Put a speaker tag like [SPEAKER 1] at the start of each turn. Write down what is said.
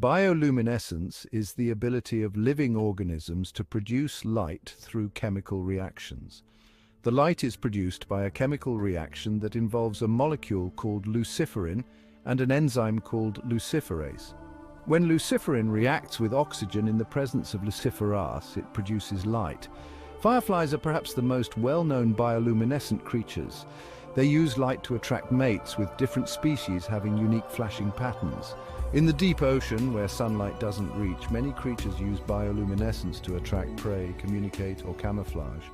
[SPEAKER 1] Bioluminescence is the ability of living organisms to produce light through chemical reactions. The light is produced by a chemical reaction that involves a molecule called luciferin and an enzyme called luciferase. When luciferin reacts with oxygen in the presence of luciferase, it produces light. Fireflies are perhaps the most well-known bioluminescent creatures. They use light to attract mates, with different species having unique flashing patterns. In the deep ocean, where sunlight doesn't reach, many creatures use bioluminescence to attract prey, communicate, or camouflage.